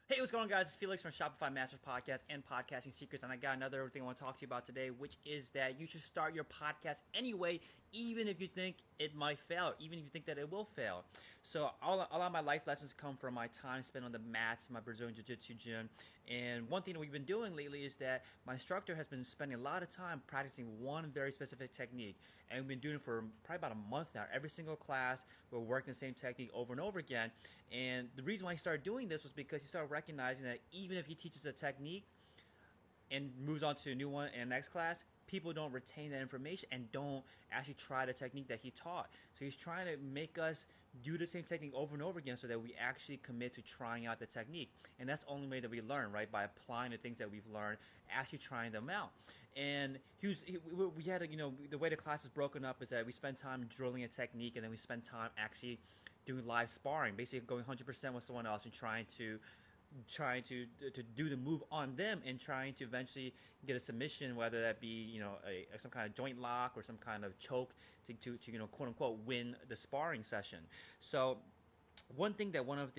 Hey, what's going on, guys? It's Felix from Shopify Masters Podcast and Podcasting Secrets, and I got another thing I want to talk to you about today, which is that you should start your podcast anyway, even if you think it might fail, even if you think that it will fail. So a lot of my life lessons come from my time spent on the mats in my Brazilian Jiu Jitsu gym, and one thing that we've been doing lately is that my instructor has been spending a lot of time practicing one very specific technique, and we've been doing it for probably about a month now. Every single class, we're working the same technique over and over again, and the reason why he started doing this was because he started recognizing that even if he teaches a technique and moves on to a new one in the next class, people don't retain that information and don't actually try the technique that he taught. So he's trying to make us do the same technique over and over again so that we actually commit to trying out the technique. And that's the only way that we learn, right? By applying the things that we've learned, actually trying them out. And we had the way the class is broken up is that we spend time drilling a technique, and then we spend time actually doing live sparring, basically going 100% with someone else and trying to do the move on them and trying to eventually get a submission, whether that be some kind of joint lock or some kind of choke to quote unquote win the sparring session. So one thing that one of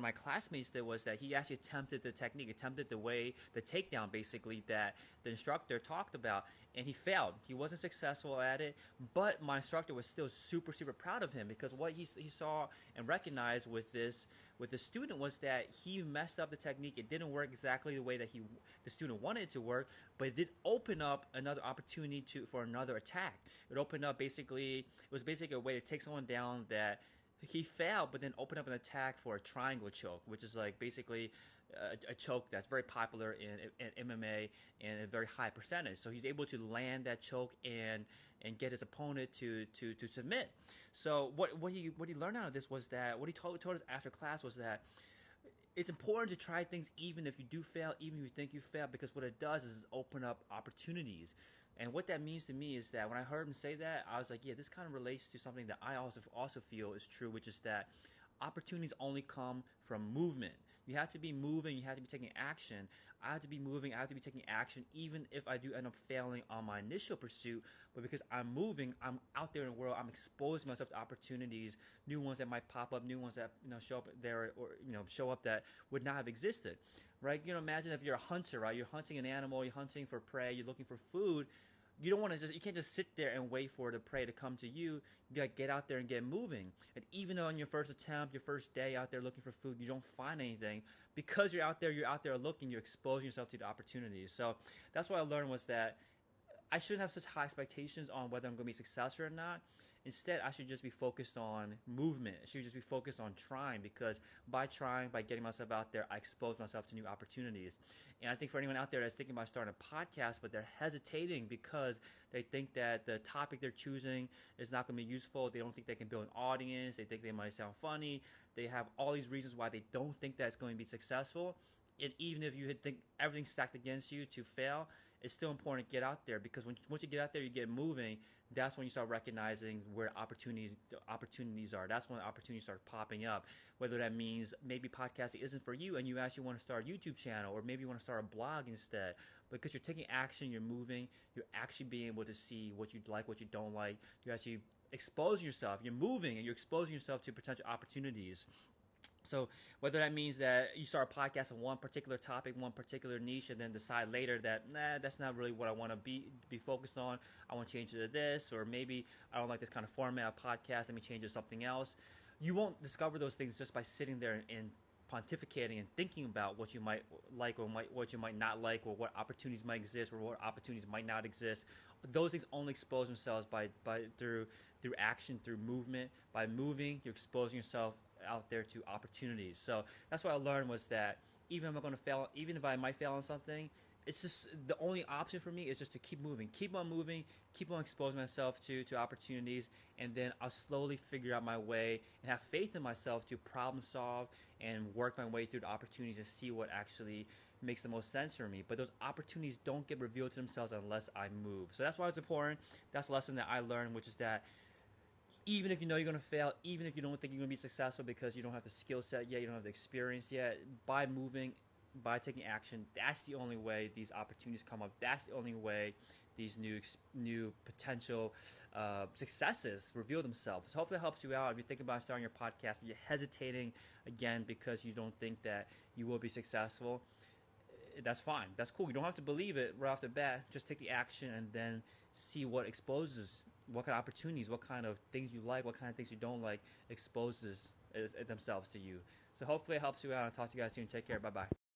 my classmates did was that he actually attempted the takedown basically that the instructor talked about, and he failed. He wasn't successful at it, but my instructor was still super proud of him, because what he saw and recognized with the student was that he messed up the technique. It didn't work exactly the way that the student wanted it to work, but it did open up another opportunity for another attack. It was basically a way to take someone down that he failed, but then opened up an attack for a triangle choke, which is like basically a choke that's very popular in MMA and a very high percentage. So he's able to land that choke and get his opponent to submit. So what he learned out of this was that what he told us after class was that it's important to try things even if you do fail, even if you think you fail, because what it does is open up opportunities. And what that means to me is that when I heard him say that, I was like, yeah, this kind of relates to something that I also feel is true, which is that opportunities only come from movement. You have to be moving, you have to be taking action. I have to be moving, I have to be taking action, even if I do end up failing on my initial pursuit. But because I'm moving, I'm out there in the world, I'm exposing myself to opportunities, new ones that might pop up, new ones that show up there, or show up that would not have existed. Right? Imagine if you're a hunter, right? You're hunting an animal, you're hunting for prey, you're looking for food. You can't just sit there and wait for the prey to come to you. You gotta get out there and get moving. And even though on your first attempt, your first day out there looking for food, you don't find anything, because you're out there looking, you're exposing yourself to the opportunities. So that's what I learned, was that I shouldn't have such high expectations on whether I'm going to be successful or not. Instead, I should just be focused on movement. I should just be focused on trying, because by getting myself out there, I expose myself to new opportunities. And I think for anyone out there that's thinking about starting a podcast, but they're hesitating because they think that the topic they're choosing is not going to be useful, they don't think they can build an audience, they think they might sound funny, they have all these reasons why they don't think that it's going to be successful. And even if you think everything's stacked against you to fail, it's still important to get out there, because once you get out there, you get moving. That's when you start recognizing where opportunities are. That's when opportunities start popping up. Whether that means maybe podcasting isn't for you and you actually want to start a YouTube channel, or maybe you want to start a blog instead. Because you're taking action, you're moving, you're actually being able to see what you like, what you don't like. You're actually exposing yourself. You're moving and you're exposing yourself to potential opportunities. So whether that means that you start a podcast on one particular topic, one particular niche, and then decide later that, that's not really what I want to be focused on, I want to change it to this, or maybe I don't like this kind of format of podcast, let me change it to something else. You won't discover those things just by sitting there and pontificating and thinking about what you might like or what you might not like, or what opportunities might exist or what opportunities might not exist. Those things only expose themselves through action, through movement. By moving, you're exposing yourself out there to opportunities. So that's what I learned, was that even if I'm going to fail, even if I might fail on something, it's just the only option for me is just to keep moving, keep on exposing myself to opportunities, and then I'll slowly figure out my way and have faith in myself to problem solve and work my way through the opportunities and see what actually makes the most sense for me. But those opportunities don't get revealed to themselves unless I move. So that's why it's important. That's a lesson that I learned, which is that even if you know you're going to fail, even if you don't think you're going to be successful because you don't have the skill set yet, you don't have the experience yet, by moving, by taking action, that's the only way these opportunities come up. That's the only way these new potential successes reveal themselves. So hopefully it helps you out. If you're thinking about starting your podcast, but you're hesitating again because you don't think that you will be successful, that's fine. That's cool. You don't have to believe it right off the bat. Just take the action and then see what exposes, what kind of opportunities, what kind of things you like, what kind of things you don't like, exposes themselves to you. So hopefully it helps you out. I'll talk to you guys soon. Take care. Bye-bye.